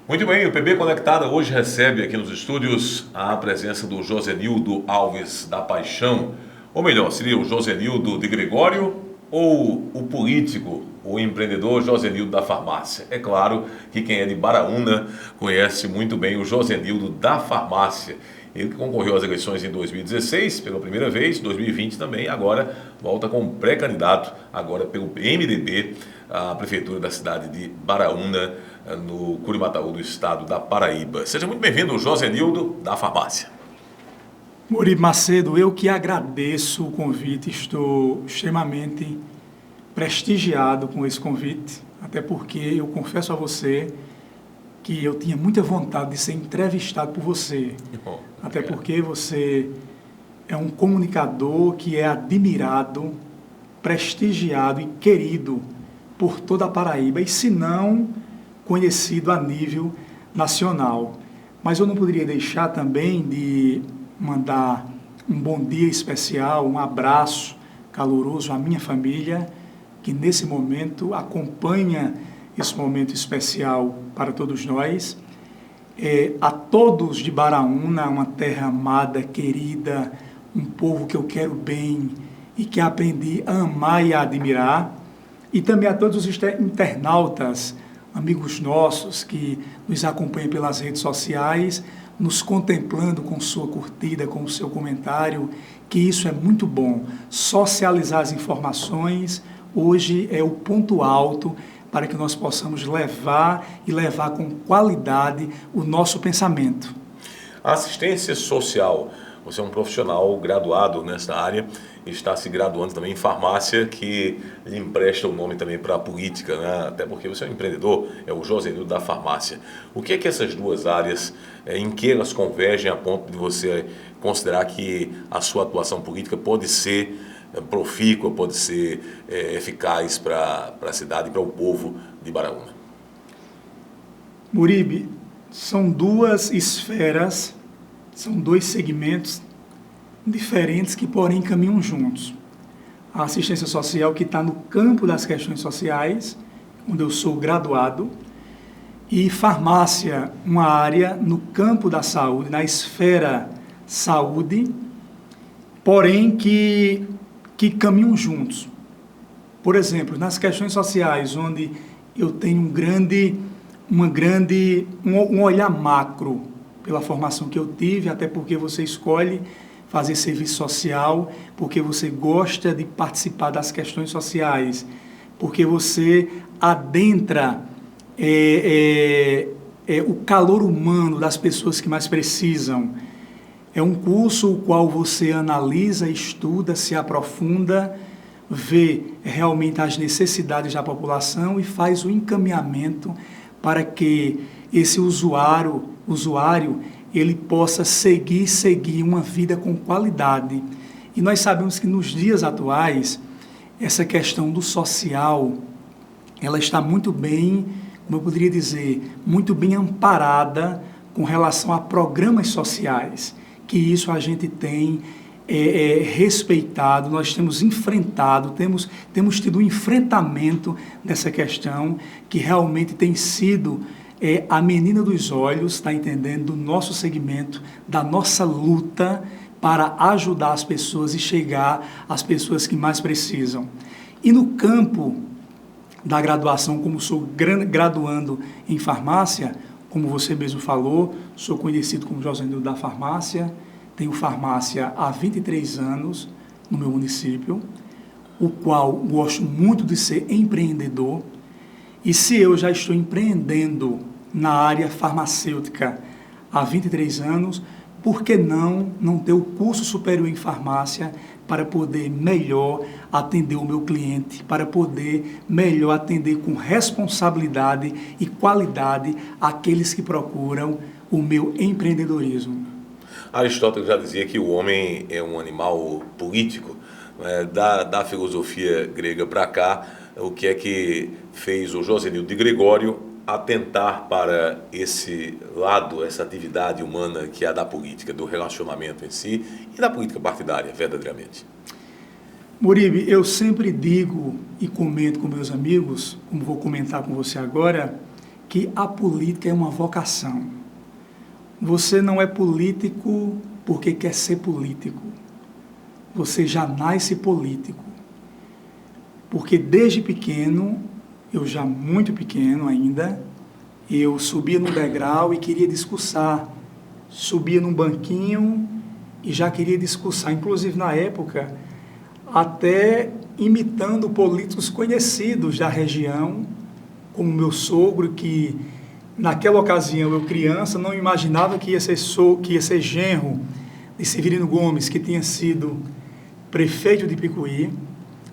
Muito bem, o PB Conectada hoje recebe aqui nos estúdios a presença do Josenildo Alves da Paixão, ou melhor, seria o Josenildo de Gregório ou o político, o empreendedor Josenildo da Farmácia. É claro que quem é de Baraúna conhece muito bem o Josenildo da Farmácia. Ele que concorreu às eleições em 2016 pela primeira vez, 2020 também, agora volta como pré-candidato, agora pelo MDB, à prefeitura da cidade de Baraúna, no Curimataú do estado da Paraíba. Seja muito bem-vindo, Josenildo da Farmácia. Murib Macedo, eu que agradeço o convite, estou extremamente prestigiado com esse convite, até porque eu confesso a você que eu tinha muita vontade de ser entrevistado por você, até porque você é um comunicador que é admirado, prestigiado e querido por toda a Paraíba, e se não conhecido a nível nacional. Mas eu não poderia deixar também de mandar um bom dia especial, um abraço caloroso à minha família, que nesse momento acompanha esse momento especial para todos nós. A todos de Baraúna, uma terra amada, querida, um povo que eu quero bem e que aprendi a amar e a admirar. E também a todos os internautas, amigos nossos que nos acompanham pelas redes sociais, nos contemplando com sua curtida, com o seu comentário, que isso é muito bom. Socializar as informações hoje é o ponto alto para que nós possamos levar com qualidade o nosso pensamento. A assistência social, você é um profissional graduado nessa área, está se graduando também em farmácia, que lhe empresta o nome também para a política, né? Até porque você é um empreendedor, é o Josenildo da Farmácia. O que é que essas duas áreas, em que elas convergem a ponto de você considerar que a sua atuação política pode ser profícua, pode ser eficaz para a cidade e para o povo de Baraúna? Murib, são duas esferas, são dois segmentos diferentes que, porém, caminham juntos. A assistência social, que está no campo das questões sociais, onde eu sou graduado, e farmácia, uma área no campo da saúde, na esfera saúde, porém que caminham juntos. Por exemplo, nas questões sociais, onde eu tenho um olhar macro pela formação que eu tive, até porque você escolhe fazer serviço social, porque você gosta de participar das questões sociais, porque você adentra o calor humano das pessoas que mais precisam. É um curso o qual você analisa, estuda, se aprofunda, vê realmente as necessidades da população e faz o encaminhamento para que esse usuário ele possa seguir uma vida com qualidade. E nós sabemos que nos dias atuais, essa questão do social, ela está muito bem, como eu poderia dizer, muito bem amparada com relação a programas sociais, que isso a gente tem respeitado, nós temos enfrentado, temos tido um enfrentamento dessa questão que realmente tem sido a menina dos olhos, está entendendo, do nosso segmento, da nossa luta para ajudar as pessoas e chegar às pessoas que mais precisam. E no campo da graduação, como sou graduando em farmácia, como você mesmo falou, sou conhecido como Josenildo da Farmácia, tenho farmácia há 23 anos no meu município, o qual gosto muito de ser empreendedor. E se eu já estou empreendendo na área farmacêutica há 23 anos, por que não ter o curso superior em farmácia para poder melhor atender o meu cliente, para poder melhor atender com responsabilidade e qualidade aqueles que procuram o meu empreendedorismo? Aristóteles já dizia que o homem é um animal político, né? Da filosofia grega para cá, o que é que fez o Josenildo de Gregório atentar para esse lado, essa atividade humana que é a da política, do relacionamento em si e da política partidária, verdadeiramente? Murib, eu sempre digo e comento com meus amigos, como vou comentar com você agora, que a política é uma vocação. Você não é político porque quer ser político. Você já nasce político. Porque desde pequeno, eu já muito pequeno ainda, eu subia num degrau e queria discursar. Subia num banquinho e já queria discursar. Inclusive, na época, até imitando políticos conhecidos da região, como meu sogro, que naquela ocasião, eu criança, não imaginava que ia ser genro de Severino Gomes, que tinha sido prefeito de Picuí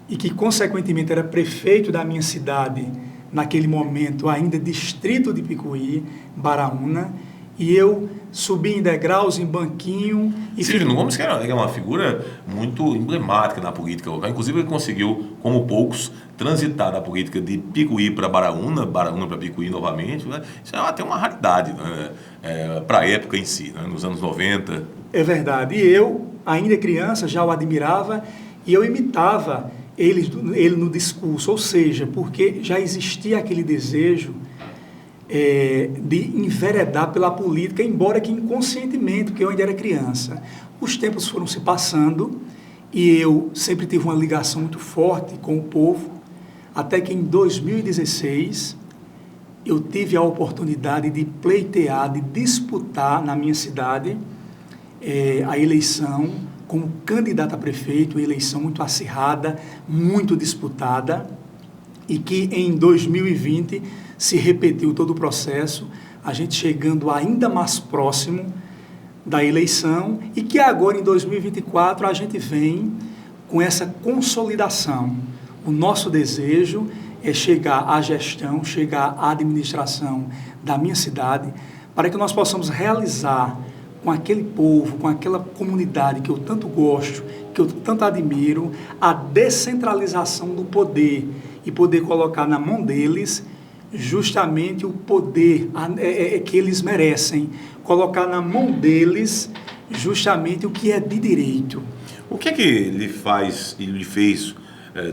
e que, consequentemente, era prefeito da minha cidade, naquele momento, ainda distrito de Picuí, Baraúna, e eu subi em degraus, em banquinho... Severino Gomes, que era uma figura muito emblemática na política local. Inclusive, ele conseguiu, como poucos, transitar da política de Picuí para Baraúna para Picuí novamente. Né? Isso é até uma raridade, né? Para a época em si, né? Nos anos 90. É verdade. E eu, ainda criança, já o admirava e eu imitava ele no discurso. Ou seja, porque já existia aquele desejo de enveredar pela política, embora que inconscientemente, porque eu ainda era criança. Os tempos foram se passando e eu sempre tive uma ligação muito forte com o povo, até que em 2016 eu tive a oportunidade de pleitear, de disputar na minha cidade a eleição como candidato a prefeito, uma eleição muito acirrada, muito disputada, e que em 2020 se repetiu todo o processo, a gente chegando ainda mais próximo da eleição, e que agora em 2024 a gente vem com essa consolidação. O nosso desejo é chegar à gestão, chegar à administração da minha cidade, para que nós possamos realizar com aquele povo, com aquela comunidade que eu tanto gosto, que eu tanto admiro, a descentralização do poder e poder colocar na mão deles justamente o poder que eles merecem, colocar na mão deles justamente o que é de direito. O que é que lhe fez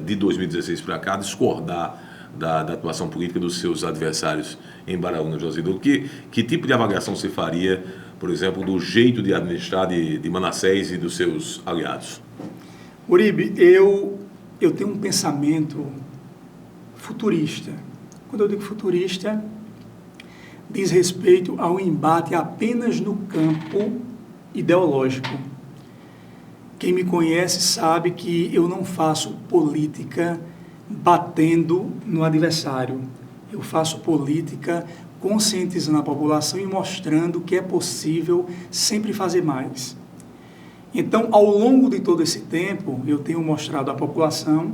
de 2016 para cá discordar da atuação política dos seus adversários em Baraúna, Josildo? Que tipo de avaliação você faria, por exemplo, do jeito de administrar de Manassés e dos seus aliados? Uribe, eu tenho um pensamento futurista. Quando eu digo futurista, diz respeito ao embate apenas no campo ideológico. Quem me conhece sabe que eu não faço política batendo no adversário. Eu faço política conscientizando a população e mostrando que é possível sempre fazer mais. Então, ao longo de todo esse tempo, eu tenho mostrado à população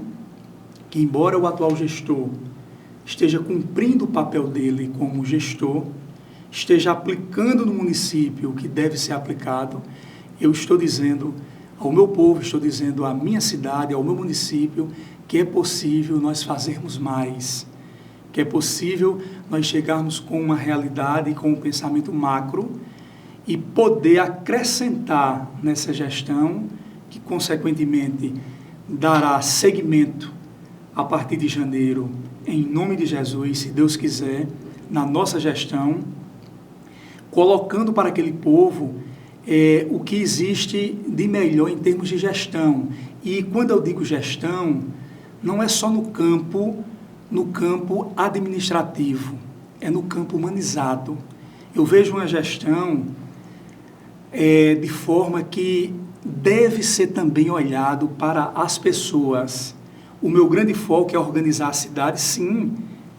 que, embora o atual gestor esteja cumprindo o papel dele como gestor, esteja aplicando no município o que deve ser aplicado, eu estou dizendo ao meu povo, estou dizendo à minha cidade, ao meu município, que é possível nós fazermos mais, que é possível nós chegarmos com uma realidade e com um pensamento macro e poder acrescentar nessa gestão, que consequentemente dará seguimento a partir de janeiro, em nome de Jesus, se Deus quiser, na nossa gestão, colocando para aquele povo o que existe de melhor em termos de gestão. E quando eu digo gestão, não é só no campo administrativo, é no campo humanizado. Eu vejo uma gestão de forma que deve ser também olhado para as pessoas. O meu grande foco é organizar a cidade, sim,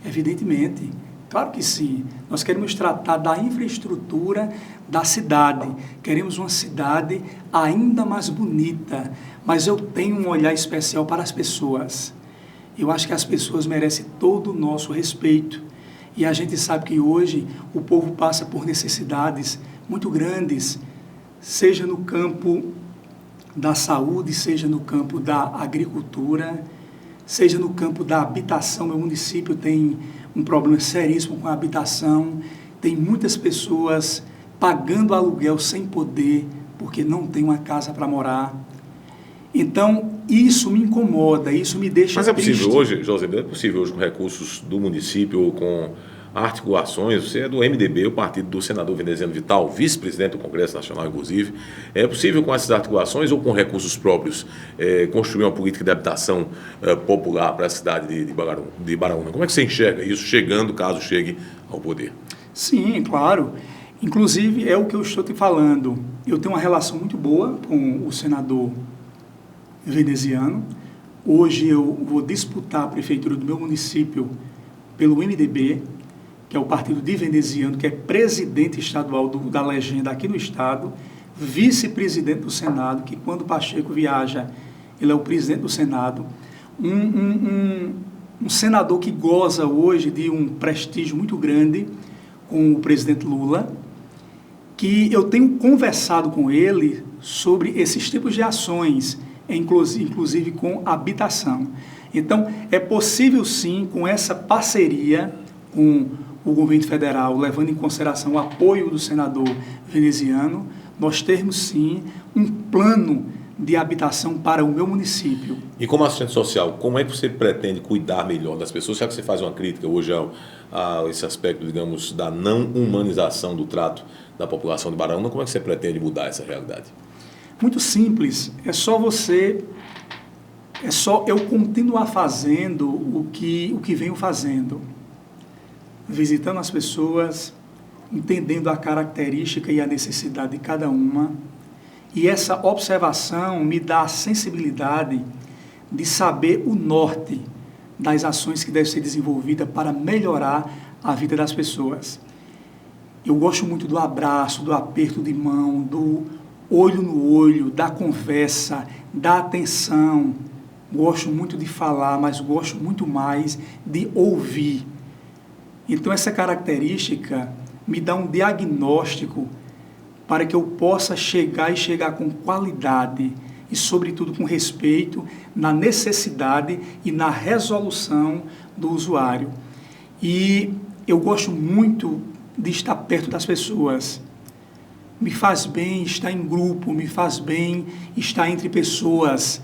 evidentemente. Claro que sim. Nós queremos tratar da infraestrutura da cidade. Queremos uma cidade ainda mais bonita. Mas eu tenho um olhar especial para as pessoas. Eu acho que as pessoas merecem todo o nosso respeito. E a gente sabe que hoje o povo passa por necessidades muito grandes, seja no campo da saúde, seja no campo da agricultura, seja no campo da habitação. Meu município tem um problema seríssimo com a habitação, tem muitas pessoas pagando aluguel sem poder, porque não tem uma casa para morar. Então, isso me incomoda, isso me deixa triste. Mas é possível hoje, José, é possível hoje com recursos do município, com articulações, você é do MDB, o partido do senador Veneziano Vital, vice-presidente do Congresso Nacional, inclusive. É possível com essas articulações ou com recursos próprios construir uma política de habitação popular para a cidade de Baraúna? Como é que você enxerga isso chegando, caso chegue ao poder? Sim, claro. Inclusive, é o que eu estou te falando. Eu tenho uma relação muito boa com o senador veneziano. Hoje eu vou disputar a prefeitura do meu município pelo MDB, que é o partido de veneziano, que é presidente estadual da legenda aqui no estado, vice-presidente do Senado, que quando o Pacheco viaja, ele é o presidente do Senado, um senador que goza hoje de um prestígio muito grande com o presidente Lula, que eu tenho conversado com ele sobre esses tipos de ações, inclusive com habitação. Então, é possível sim, com essa parceria com o governo federal, levando em consideração o apoio do senador veneziano, nós termos sim um plano de habitação para o meu município. E como assistente social, como é que você pretende cuidar melhor das pessoas? Será que você faz uma crítica hoje a esse aspecto, digamos, da não humanização do trato da população de Baraúna? Como é que você pretende mudar essa realidade? Muito simples, é só eu continuar fazendo o que venho fazendo, visitando as pessoas, entendendo a característica e a necessidade de cada uma, e essa observação me dá a sensibilidade de saber o norte das ações que devem ser desenvolvidas para melhorar a vida das pessoas. Eu gosto muito do abraço, do aperto de mão, do olho no olho, da conversa, da atenção. Gosto muito de falar, mas gosto muito mais de ouvir. Então, essa característica me dá um diagnóstico para que eu possa chegar com qualidade e, sobretudo, com respeito na necessidade e na resolução do usuário. E eu gosto muito de estar perto das pessoas. Me faz bem estar em grupo, me faz bem estar entre pessoas.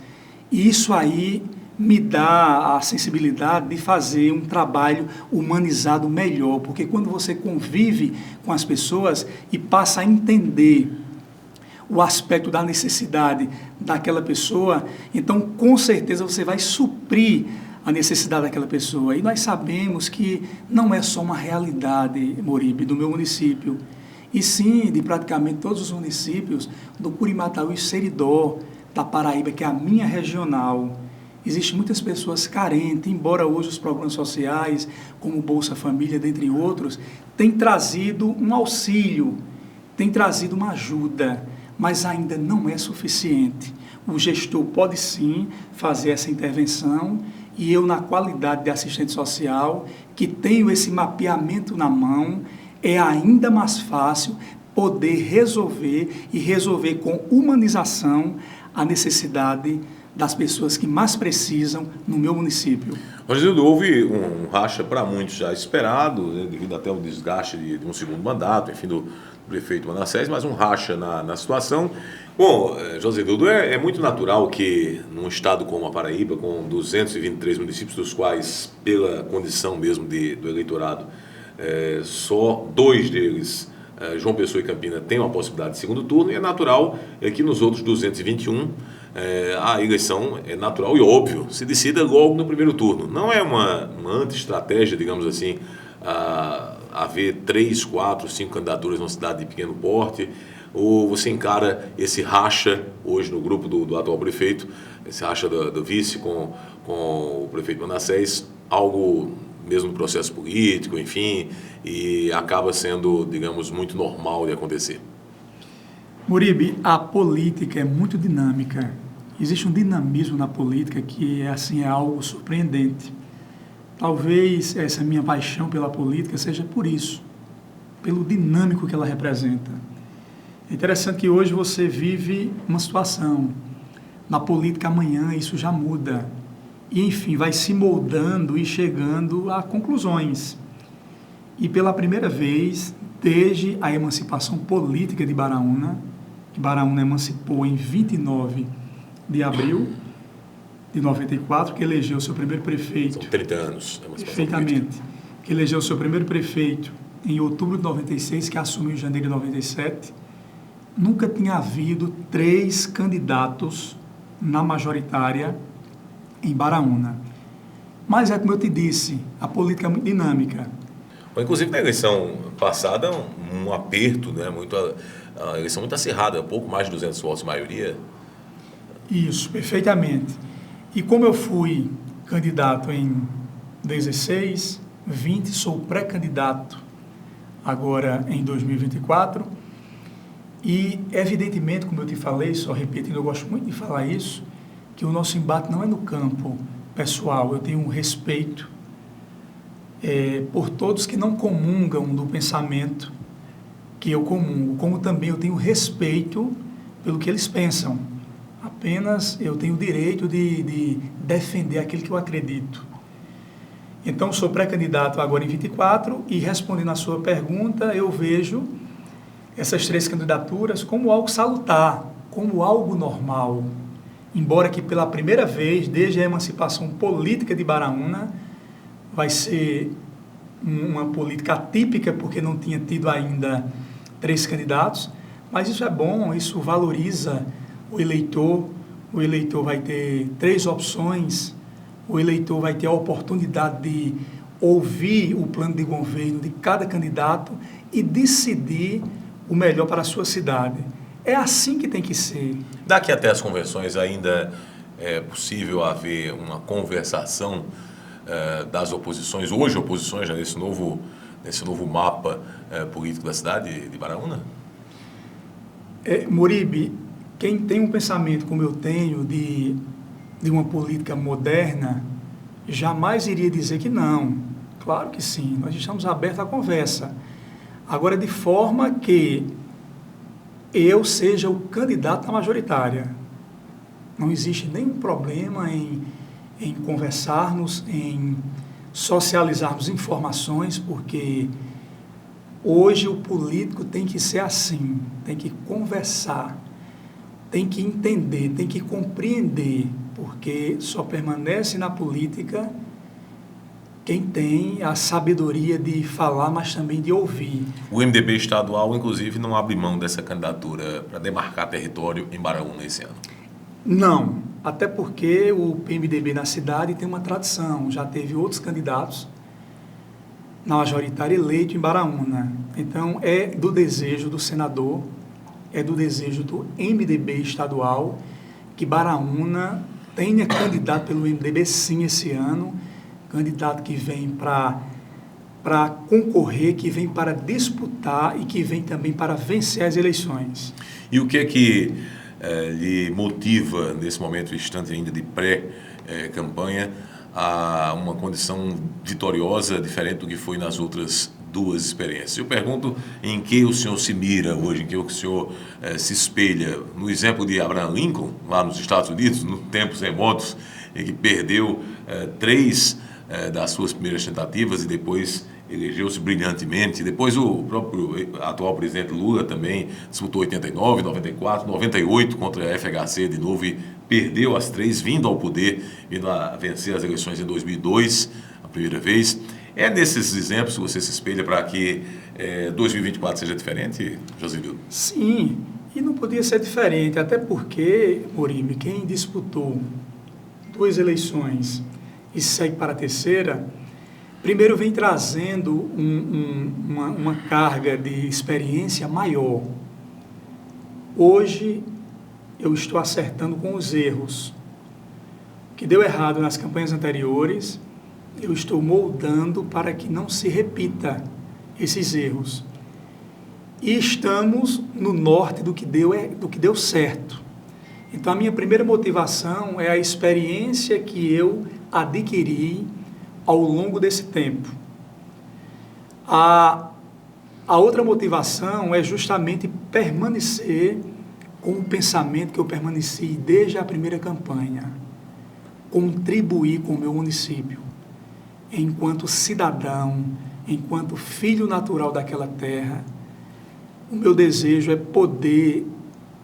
E isso aí me dá a sensibilidade de fazer um trabalho humanizado melhor, porque quando você convive com as pessoas e passa a entender o aspecto da necessidade daquela pessoa, então com certeza você vai suprir a necessidade daquela pessoa. E nós sabemos que não é só uma realidade, Moribe, do meu município, e sim de praticamente todos os municípios do Curimataú e Seridó, da Paraíba, que é a minha regional. Existem muitas pessoas carentes, embora hoje os programas sociais, como Bolsa Família, dentre outros, têm trazido um auxílio, têm trazido uma ajuda, mas ainda não é suficiente. O gestor pode sim fazer essa intervenção e eu, na qualidade de assistente social, que tenho esse mapeamento na mão, é ainda mais fácil poder resolver com humanização a necessidade das pessoas que mais precisam no meu município. Rosildo, houve um racha para muitos já esperado, né, devido até ao desgaste de um segundo mandato, enfim, do prefeito Manassés, mas um racha na situação. Bom, Josildo, é muito natural que num estado como a Paraíba, com 223 municípios, dos quais, pela condição mesmo do eleitorado, só 2 deles, João Pessoa e Campina, têm uma possibilidade de segundo turno, e é natural que nos outros 221 a eleição é natural e óbvio, se decida logo no primeiro turno. Não é uma anti-estratégia, digamos assim, haver 3, 4, 5 candidaturas numa cidade de pequeno porte, ou você encara esse racha hoje no grupo do atual prefeito, esse racha do vice com o prefeito Manassés, algo mesmo no processo político, enfim, e acaba sendo, digamos, muito normal de acontecer? Moribe, a política é muito dinâmica. Existe um dinamismo na política que é algo surpreendente. Talvez essa minha paixão pela política seja por isso, pelo dinâmico que ela representa. É interessante que hoje você vive uma situação. Na política amanhã isso já muda. E, enfim, vai se moldando e chegando a conclusões. E pela primeira vez, desde a emancipação política de Baraúna, que Baraúna emancipou em 29 de abril de 94, que elegeu seu primeiro prefeito. São 30 anos. Perfeitamente. que elegeu seu primeiro prefeito em outubro de 96, que assumiu em janeiro de 97, nunca tinha havido 3 candidatos na majoritária em Baraúna. Mas é como eu te disse, a política é muito dinâmica. Inclusive na eleição passada, um aperto, né? A eleição muito acirrada, pouco mais de 200 votos de maioria. Isso, perfeitamente. E como eu fui candidato em 16, 20, sou pré-candidato agora em 2024, e evidentemente, como eu te falei, só repetindo, eu gosto muito de falar isso, que o nosso embate não é no campo pessoal. Eu tenho um respeito por todos que não comungam do pensamento que eu comungo, como também eu tenho respeito pelo que eles pensam. Apenas eu tenho o direito de defender aquilo que eu acredito. Então, sou pré-candidato agora em 24 e, respondendo à sua pergunta, eu vejo essas 3 candidaturas como algo salutar, como algo normal. Embora que pela primeira vez, desde a emancipação política de Baraúna, vai ser uma política atípica, porque não tinha tido ainda 3 candidatos, mas isso é bom, isso valoriza o eleitor vai ter 3 opções, o eleitor vai ter a oportunidade de ouvir o plano de governo de cada candidato e decidir o melhor para a sua cidade. É assim que tem que ser. Daqui até as convenções ainda é possível haver uma conversação das oposições, hoje oposições, já nesse novo mapa político da cidade de Baraúna? Moribe, quem tem um pensamento como eu tenho de uma política moderna, jamais iria dizer que não. Claro que sim, nós estamos abertos à conversa. Agora, de forma que eu seja o candidato à majoritária. Não existe nenhum problema em conversarmos, em socializarmos informações, porque hoje o político tem que ser assim, tem que conversar, tem que entender, tem que compreender, porque só permanece na política quem tem a sabedoria de falar, mas também de ouvir. O MDB estadual, inclusive, não abre mão dessa candidatura para demarcar território em Baraúna esse ano? Não, até porque o PMDB na cidade tem uma tradição, já teve outros candidatos na majoritária eleito em Baraúna. Então, é do desejo do senador, é do desejo do MDB estadual que Baraúna tenha candidato pelo MDB sim esse ano, candidato que vem para concorrer, que vem para disputar e que vem também para vencer as eleições. E o que é que lhe motiva, nesse momento distante ainda de pré-campanha, a uma condição vitoriosa, diferente do que foi nas outras 2 experiências? Eu pergunto em que o senhor se mira hoje, em que o senhor se espelha. No exemplo de Abraham Lincoln, lá nos Estados Unidos, nos tempos remotos, em que perdeu 3 das suas primeiras tentativas e depois elegeu-se brilhantemente. Depois o próprio atual presidente Lula também disputou 89, 94, 98 contra a FHC de novo e perdeu as 3, vindo ao poder, vindo a vencer as eleições em 2002, a primeira vez. É nesses exemplos que você se espelha para que 2024 seja diferente, Josenildo? Sim, e não podia ser diferente, até porque, Moribe, quem disputou 2 eleições e segue para a terceira, primeiro vem trazendo uma carga de experiência maior. Hoje eu estou acertando com os erros. O que deu errado nas campanhas anteriores, eu estou moldando para que não se repita esses erros. E estamos no norte do que deu certo. Então, a minha primeira motivação é a experiência que eu adquiri ao longo desse tempo. A outra motivação é justamente permanecer com o pensamento que eu permaneci desde a primeira campanha, contribuir com o meu município, enquanto cidadão, enquanto filho natural daquela terra. O meu desejo é poder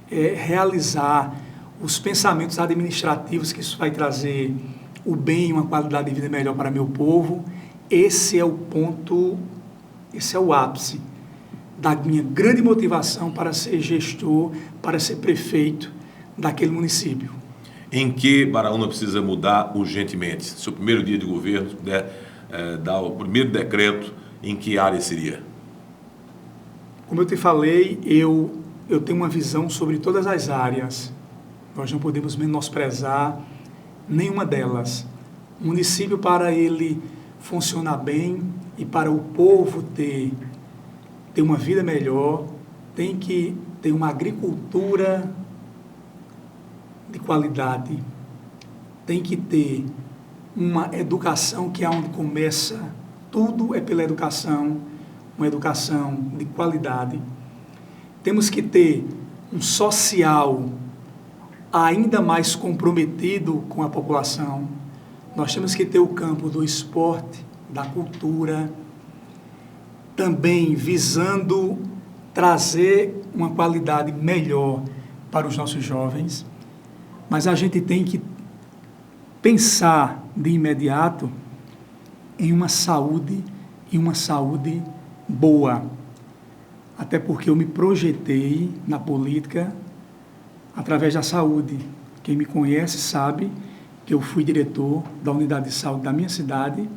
realizar os pensamentos administrativos que isso vai trazer o bem e uma qualidade de vida melhor para meu povo esse é o ponto, esse é o ápice da minha grande motivação para ser gestor, para ser prefeito daquele município. Em que Baraúna precisa mudar urgentemente? Seu primeiro dia de governo, se puder dar o primeiro decreto, em que área seria? Como eu te falei, eu tenho uma visão sobre todas as áreas. Nós não podemos menosprezar nenhuma delas. O município, para ele funcionar bem e para o povo ter uma vida melhor, tem que ter uma agricultura de qualidade, tem que ter uma educação que é onde começa, tudo é pela educação, uma educação de qualidade. Temos que ter um social ainda mais comprometido com a população. Nós temos que ter o campo do esporte, da cultura, também visando trazer uma qualidade melhor para os nossos jovens. Mas a gente tem que pensar de imediato em uma saúde e uma saúde boa. Até porque eu me projetei na política através da saúde. Quem me conhece sabe que eu fui diretor da unidade de saúde da minha cidade,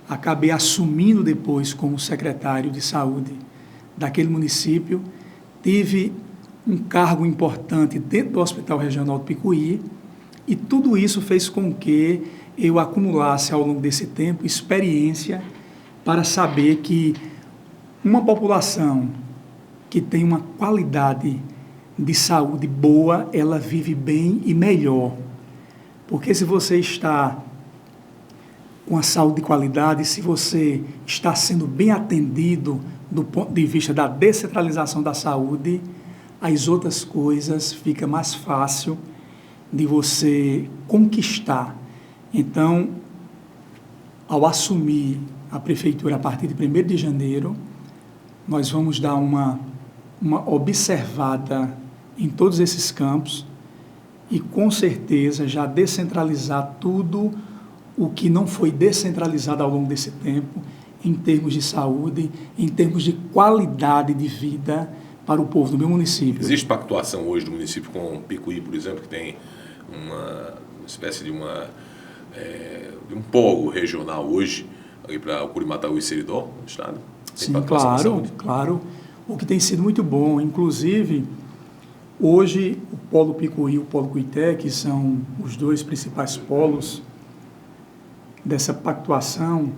acabei assumindo depois como secretário de saúde daquele município, tive um cargo importante dentro do Hospital Regional do Picuí, e tudo isso fez com que eu acumulasse ao longo desse tempo experiência para saber que uma população que tem uma qualidade de saúde boa, ela vive bem e melhor. Porque se você está com a saúde de qualidade, se você está sendo bem atendido do ponto de vista da descentralização da saúde, as outras coisas fica mais fácil de você conquistar. Então, ao assumir a prefeitura a partir de 1º de janeiro, nós vamos dar uma observada em todos esses campos e, com certeza, já descentralizar tudo o que não foi descentralizado ao longo desse tempo, em termos de saúde, em termos de qualidade de vida para o povo do meu município. Existe pactuação hoje do município com Picuí, por exemplo, que tem uma espécie de um polo regional hoje, ali para o Curimataú e Seridó, no estado? Sim, claro. O que tem sido muito bom. Inclusive, hoje, o Polo Picuí e o Polo Cuité, que são os dois principais polos dessa pactuação,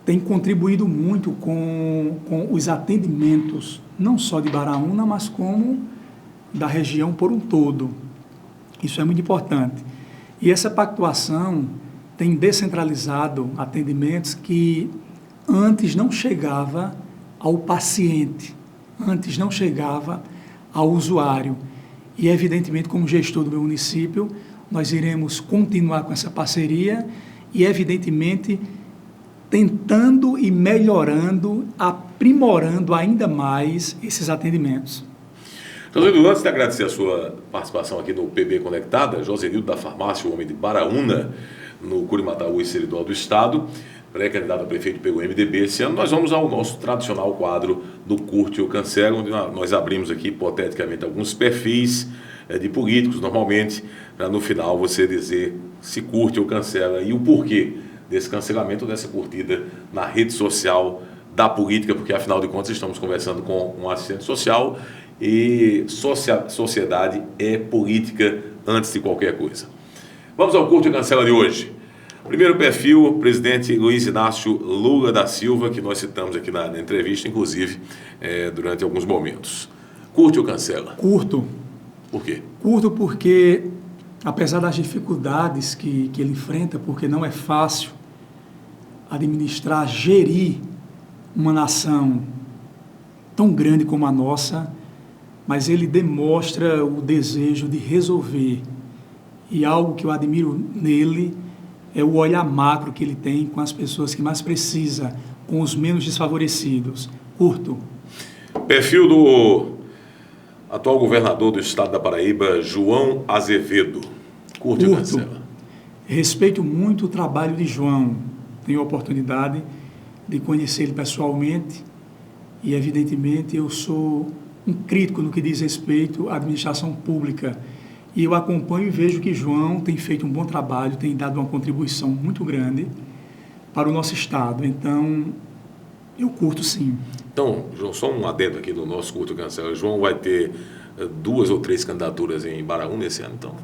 tem contribuído muito com os atendimentos, não só de Baraúna, mas como da região por um todo. Isso é muito importante. E essa pactuação tem descentralizado atendimentos que antes não chegava ao paciente, antes não chegava ao usuário. E, evidentemente, como gestor do meu município, nós iremos continuar com essa parceria e, evidentemente, tentando e melhorando, aprimorando ainda mais esses atendimentos. José Nildo, antes de agradecer a sua participação aqui no PB Conectada, José Nildo da Farmácia, o homem de Baraúna, no Curimataú e Seridó do Estado, pré-candidato a prefeito pelo MDB. Esse ano nós vamos ao nosso tradicional quadro do Curte ou Cancela, onde nós abrimos aqui, hipoteticamente, alguns perfis de políticos, normalmente, para no final você dizer se curte ou cancela e o porquê desse cancelamento ou dessa curtida na rede social da política, porque afinal de contas estamos conversando com um assistente social e sociedade é política antes de qualquer coisa. Vamos ao Curte ou Cancela de hoje. Primeiro perfil, o presidente Luiz Inácio Lula da Silva, que nós citamos aqui na entrevista, inclusive, durante alguns momentos. Curte ou cancela? Curto. Por quê? Curto porque, apesar das dificuldades que ele enfrenta, porque não é fácil administrar, gerir uma nação tão grande como a nossa, mas ele demonstra o desejo de resolver. E algo que eu admiro nele é o olhar macro que ele tem com as pessoas que mais precisam, com os menos desfavorecidos. Curto. Perfil do atual governador do estado da Paraíba, João Azevedo. Curte ou cancela? Respeito muito o trabalho de João. tenho a oportunidade de conhecer ele pessoalmente e, evidentemente, eu sou um crítico no que diz respeito à administração pública. E eu acompanho e vejo que João tem feito um bom trabalho, tem dado uma contribuição muito grande para o nosso Estado. Então, eu curto sim. Então, João, só um adendo aqui do nosso Curto Cancela. João vai ter 2 ou 3 candidaturas em Baraúna esse ano, então?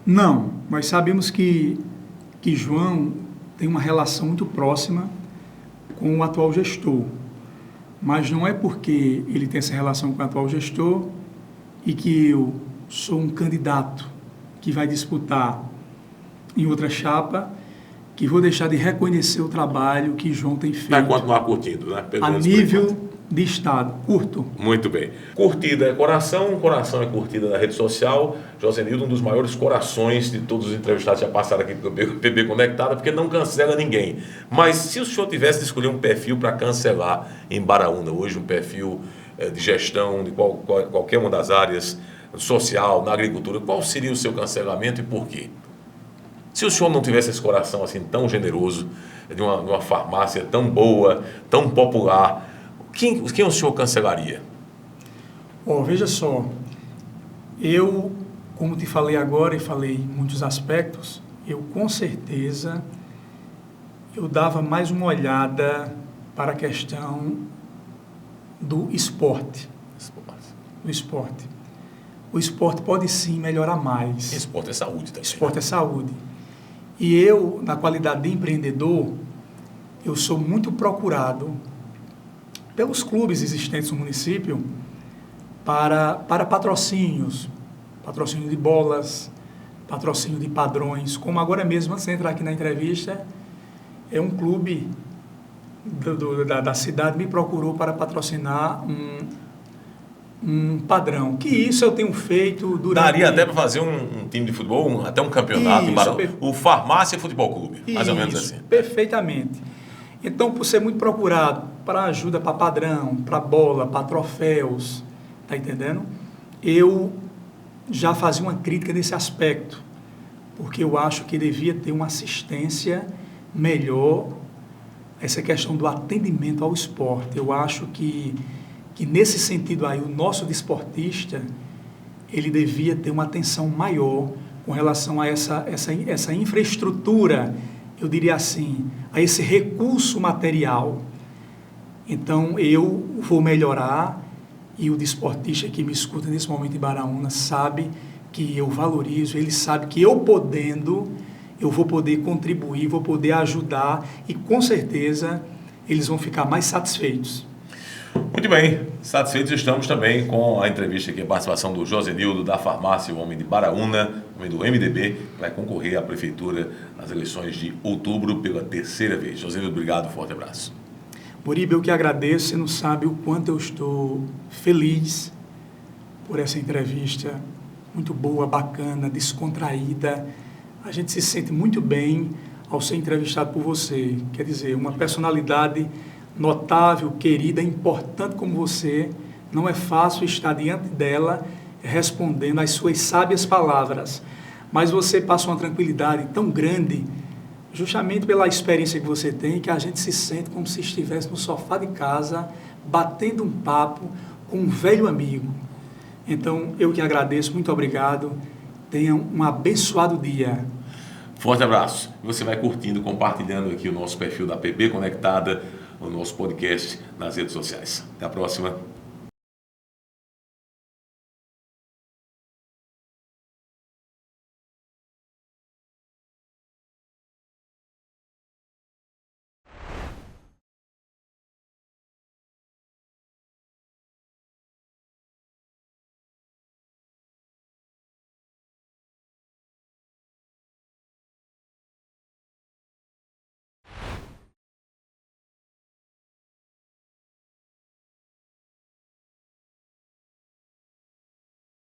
Não, nós sabemos que João tem uma relação muito próxima com o atual gestor. Mas não é porque ele tem essa relação com o atual gestor e que eu sou um candidato que vai disputar em outra chapa que vou deixar de reconhecer o trabalho que João tem feito. Vai continuar curtindo, né? A nível de Estado. Curto. Muito bem. Curtida é coração, coração é curtida na rede social. Josenildo, um dos maiores corações de todos os entrevistados que já passaram aqui pelo PB Conectada, porque não cancela ninguém. Mas se o senhor tivesse de escolher um perfil para cancelar em Baraúna, hoje um perfil de gestão de qualquer uma das áreas, social, na agricultura, qual seria o seu cancelamento e por quê? Se o senhor não tivesse esse coração assim tão generoso, de uma farmácia tão boa, tão popular, quem o senhor cancelaria? Veja só, eu, como te falei agora e falei em muitos aspectos, eu com certeza eu dava mais uma olhada para a questão do esporte. Do esporte. O esporte pode sim melhorar mais. Esporte é saúde também. Esporte é saúde. E eu, na qualidade de empreendedor, eu sou muito procurado pelos clubes existentes no município para patrocínio de bolas, patrocínio de padrões, como agora mesmo, antes de entrar aqui na entrevista, é um clube da cidade me procurou para patrocinar um padrão, que isso eu tenho feito durante... Daria até para fazer um time de futebol, até um campeonato, o Farmácia Futebol Clube, mais ou menos assim. Perfeitamente. Então, por ser muito procurado para ajuda para padrão, para bola, para troféus, tá entendendo? Eu já fazia uma crítica nesse aspecto, porque eu acho que devia ter uma assistência melhor, essa questão do atendimento ao esporte. Eu acho que nesse sentido aí, o nosso desportista, ele devia ter uma atenção maior com relação a essa infraestrutura, eu diria assim, a esse recurso material. Então, eu vou melhorar, e o desportista que me escuta nesse momento em Baraúna sabe que eu valorizo, ele sabe que eu podendo, eu vou poder contribuir, vou poder ajudar, e com certeza eles vão ficar mais satisfeitos. Muito bem, satisfeitos estamos também com a entrevista aqui, a participação do Josenildo da Farmácia, o homem de Baraúna, homem do MDB, que vai concorrer à Prefeitura nas eleições de outubro pela 3ª vez. Josenildo, obrigado, forte abraço. Muribe, eu que agradeço, você não sabe o quanto eu estou feliz por essa entrevista, muito boa, bacana, descontraída. A gente se sente muito bem ao ser entrevistado por você, quer dizer, uma personalidade notável, querida, importante como você, não é fácil estar diante dela respondendo às suas sábias palavras, mas você passa uma tranquilidade tão grande, justamente pela experiência que você tem, que a gente se sente como se estivesse no sofá de casa, batendo um papo com um velho amigo. Então, eu que agradeço, muito obrigado, tenha um abençoado dia. Forte abraço. E você vai curtindo, compartilhando aqui o nosso perfil da PB Conectada, o nosso podcast nas redes sociais. Até a próxima.